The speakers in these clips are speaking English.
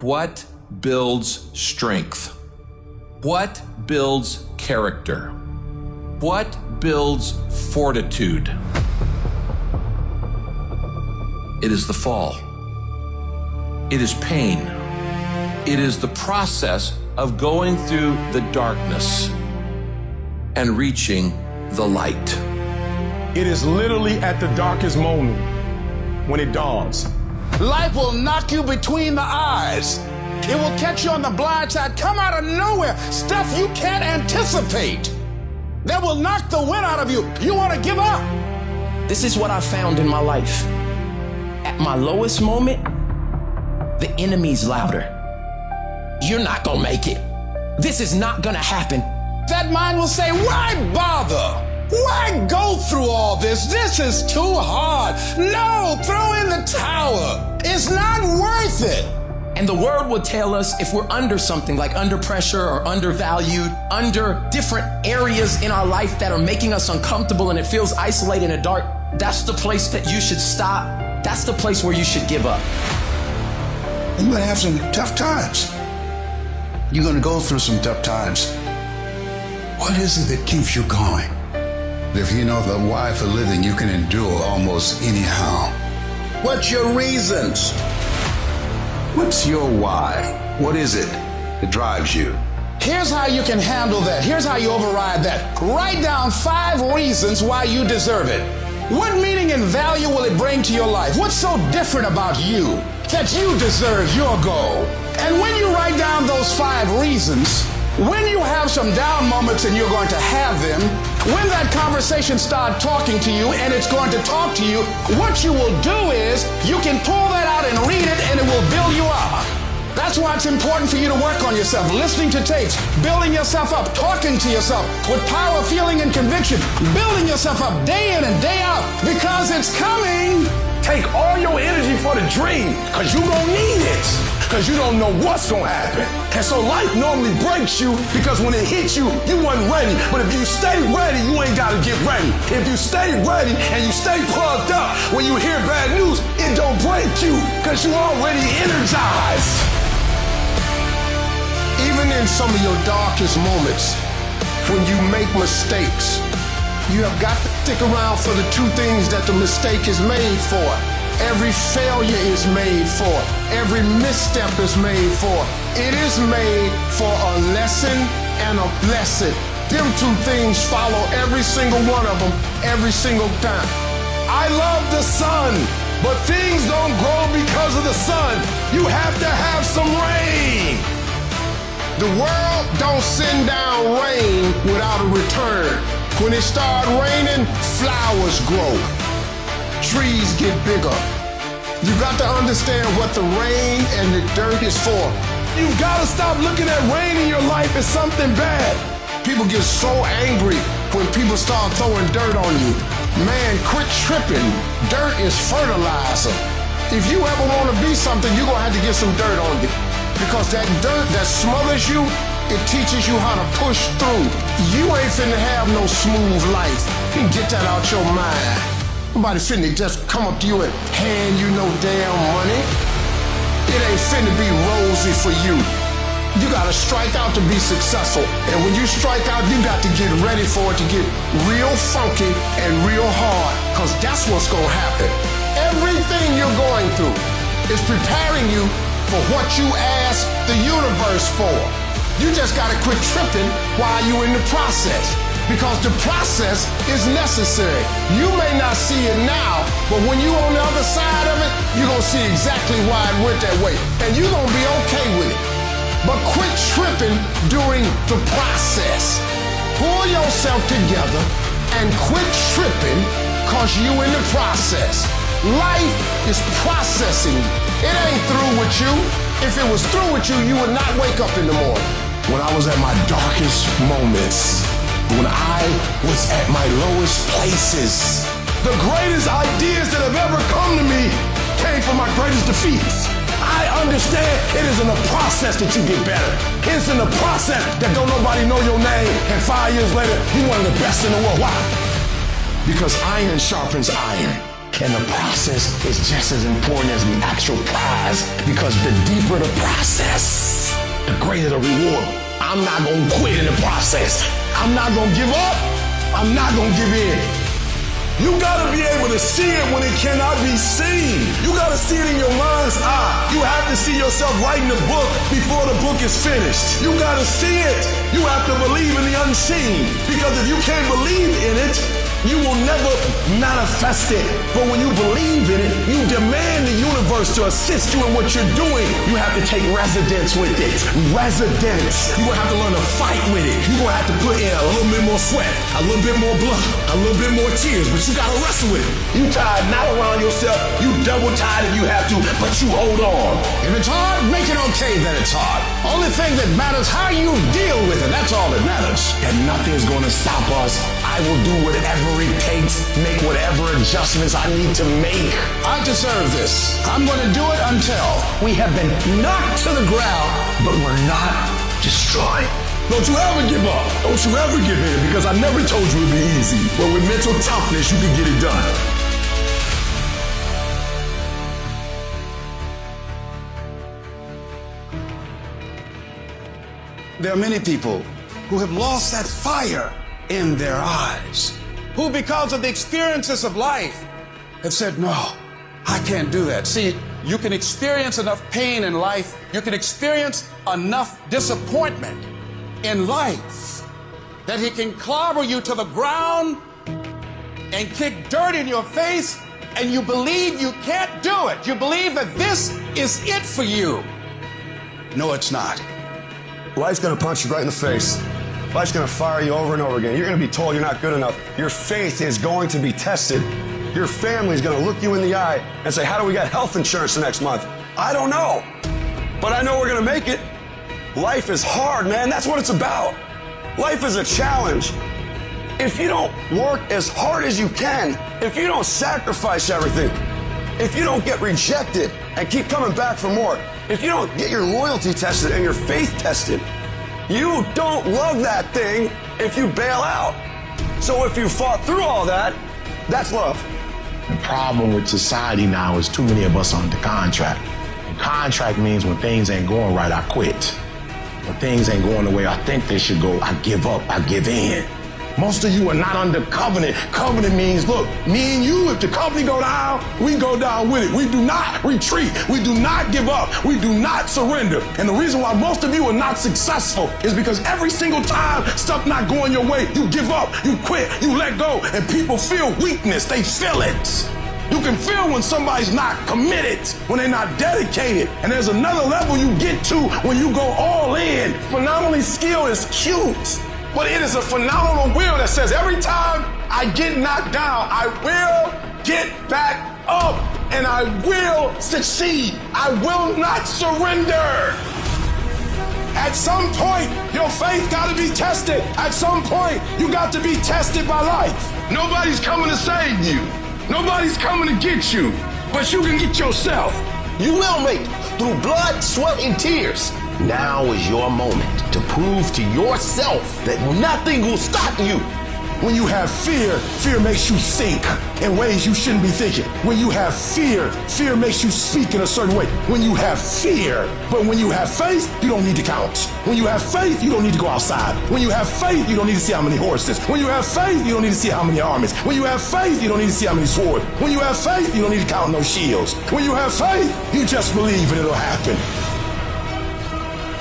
What builds strength? What builds character? What builds fortitude? It is the fall. It is pain. It is the process of going through the darkness and reaching the light. It is literally at the darkest moment when it dawns. Life will knock you between the eyes. It will catch you on the blind side, come out of nowhere, stuff you can't anticipate. That will knock the wind out of you. You want to give up. This is what I found in my life. At my lowest moment, the enemy's louder. You're not gonna make it. This is not gonna happen. That mind will say, why bother? Why go through all this? This is too hard. No, throw in the towel. It's not worth it. And the word will tell us if we're under something like under pressure or undervalued, under different areas in our life that are making us uncomfortable and it feels isolated and dark, that's the place that you should stop. That's the place where you should give up. You're gonna have some tough times. You're gonna go through some tough times. What is it that keeps you going? If you know the why for living, you can endure almost anyhow. What's your reasons? What's your why? What is it that drives you? Here's how you can handle that. Here's how you override that. Write down 5 reasons why you deserve it. What meaning and value will it bring to your life? What's so different about you that you deserve your goal? And when you write down those 5 reasons, when you have some down moments, and you're going to have them, when that conversation starts talking to you and it's going to talk to you, what you will do is you can pull that out and read it and it will build you up. That's why it's important for you to work on yourself, listening to tapes, building yourself up, talking to yourself with power, feeling, and conviction, building yourself up day in and day out because it's coming. Take all your energy for the dream, because you're going to need it, because you don't know what's going to happen. And so life normally breaks you because when it hits you, you wasn't ready. But if you stay ready, you ain't got to get ready. If you stay ready and you stay plugged up, when you hear bad news, it don't break you because you already energized. Even in some of your darkest moments, when you make mistakes, you have got to stick around for the 2 things that the mistake is made for. Every failure is made for. Every misstep is made for. It is made for a lesson and a blessing. Them 2 things follow every single one of them, every single time. I love the sun, but things don't grow because of the sun. You have to have some rain. The world don't send down rain without a return. When it starts raining, flowers grow. Trees get bigger. You got to understand what the rain and the dirt is for. You gotta stop looking at rain in your life as something bad. People get so angry when people start throwing dirt on you. Man, quit tripping. Dirt is fertilizer. If you ever want to be something, you're gonna have to get some dirt on you. Because that dirt that smothers you, it teaches you how to push through. You ain't finna have no smooth life. You can get that out your mind. Nobody finna just come up to you and hand you no damn money. It ain't finna be rosy for you. You gotta strike out to be successful. And when you strike out, you got to get ready for it to get real funky and real hard, because that's what's gonna happen. Everything you're going through is preparing you for what you ask the universe for. You just gotta quit tripping while you're in the process, because the process is necessary. You may not see it now, but when you're on the other side of it, you're gonna see exactly why it went that way, and you're gonna be okay with it. But quit tripping during the process. Pull yourself together and quit tripping, because you in the process. Life is processing. It ain't through with you. If it was through with you, you would not wake up in the morning. When I was at my darkest moments, when I was at my lowest places, the greatest ideas that have ever come to me came from my greatest defeats. I understand it is in the process that you get better. It's in the process that don't nobody know your name, and 5 years later, you're one of the best in the world. Why? Because iron sharpens iron. And the process is just as important as the actual prize, because the deeper the process, the greater the reward. I'm not gonna quit in the process. I'm not gonna give up. I'm not gonna give in. You gotta be able to see it when it cannot be seen. You gotta see it in your mind's eye. You have to see yourself writing the book before the book is finished. You gotta see it. You have to believe in the unseen. Because if you can't believe in it, you will never manifest it. But when you believe in it, you demand the universe to assist you in what you're doing. You have to take residence with it. Residence. You're gonna have to learn to fight with it. You're gonna have to put in a little bit more sweat, a little bit more blood, a little bit more tears, but you gotta wrestle with it. You tied not around yourself, you double tied if you have to, but you hold on. If it's hard, make it okay that it's hard. Only thing that matters how you deal with it. That's all that matters. And nothing's gonna stop us. I will do whatever it takes, make whatever adjustments I need to make. I deserve this. I'm going to do it until We have been knocked to the ground, but we're not destroyed. Don't you ever give up. Don't you ever give in, because I never told you it'd be easy. But with mental toughness, you can get it done. there are many people who have lost that fire in their eyes, who because of the experiences of life have said, no, I can't do that. See, you can experience enough pain in life, you can experience enough disappointment in life that he can clobber you to the ground and kick dirt in your face, and you believe you can't do it. You believe that this is it for you. No, it's not. Life's gonna punch you right in the face. Life's gonna fire you over and over again. You're gonna be told you're not good enough. Your faith is going to be tested. Your family's gonna look you in the eye and say, how do we get health insurance the next month? I don't know, but I know we're gonna make it. Life is hard, man. That's what it's about. Life is a challenge. If you don't work as hard as you can, if you don't sacrifice everything, if you don't get rejected and keep coming back for more, if you don't get your loyalty tested and your faith tested, you don't love that thing if you bail out. So if you fought through all that, that's love. The problem with society now is too many of us are under contract. And contract means when things ain't going right, I quit. When things ain't going the way I think they should go, I give up, I give in. Most of you are not under covenant. Covenant means, look, me and you, if the company go down, we go down with it. We do not retreat. We do not give up. We do not surrender. And the reason why most of you are not successful is because every single time stuff not going your way, you give up, you quit, you let go, and people feel weakness. They feel it. You can feel when somebody's not committed, when they're not dedicated. And there's another level you get to when you go all in. Phenomenally skilled is cute, but it is a phenomenal will that says every time I get knocked down, I will get back up and I will succeed. I will not surrender. At some point, your faith got to be tested. At some point, you got to be tested by life. Nobody's coming to save you. Nobody's coming to get you, but you can get yourself. You will make it through blood, sweat, and tears. Now is your moment to prove to yourself that nothing will stop you. When you have fear, fear makes you think in ways you shouldn't be thinking. When you have fear, fear makes you speak in a certain way. When you have fear, but when you have faith, you don't need to count. When you have faith, you don't need to go outside. When you have faith, you don't need to see how many horses. When you have faith, you don't need to see how many armies. When you have faith, you don't need to see how many swords. When you have faith, you don't need to count no shields. When you have faith, you just believe and it'll happen.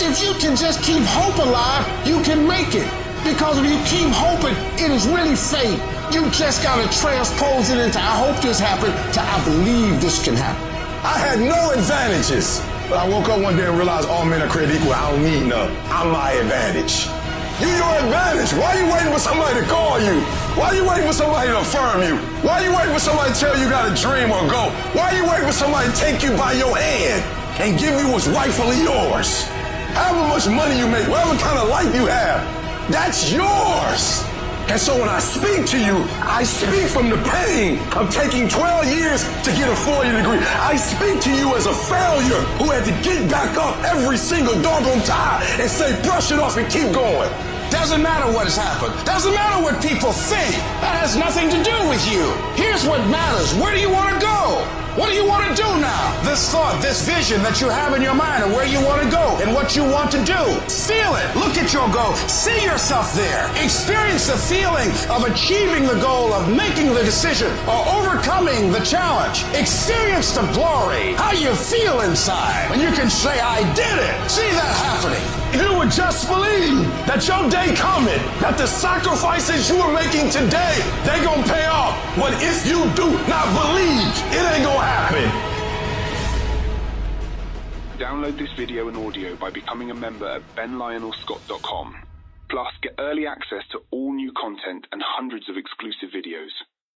If you can just keep hope alive, you can make it. Because if you keep hoping, it is really fate. You just gotta transpose it into I hope this happened to I believe this can happen. I had no advantages, but I woke up one day and realized all men are created equal. I don't need none. I'm my advantage. You your advantage. Why are you waiting for somebody to call you? Why are you waiting for somebody to affirm you? Why are you waiting for somebody to tell you got a dream or go? Why are you waiting for somebody to take you by your hand and give you what's rightfully yours? However much money you make, whatever kind of life you have, that's yours. And so when I speak to you, I speak from the pain of taking 12 years to get a 4-year degree. I speak to you as a failure who had to get back up every single doggone time and say, brush it off and keep going. Doesn't matter what has happened. Doesn't matter what people think. That has nothing to do with you. Here's what matters. Where do you want to go? What do you want to do now? This thought, this vision that you have in your mind of where you want to go and what you want to do. Feel it. Look at your goal. See yourself there. Experience the feeling of achieving the goal, of making the decision, or overcoming the challenge. Experience the glory, how you feel inside when you can say, I did it. See that happening. You would just believe that your day coming, that the sacrifices you are making today, they gonna pay off. But if you do not believe, it ain't gonna happen. Download this video and audio by becoming a member at benlionelscott.com. Plus, get early access to all new content and hundreds of exclusive videos.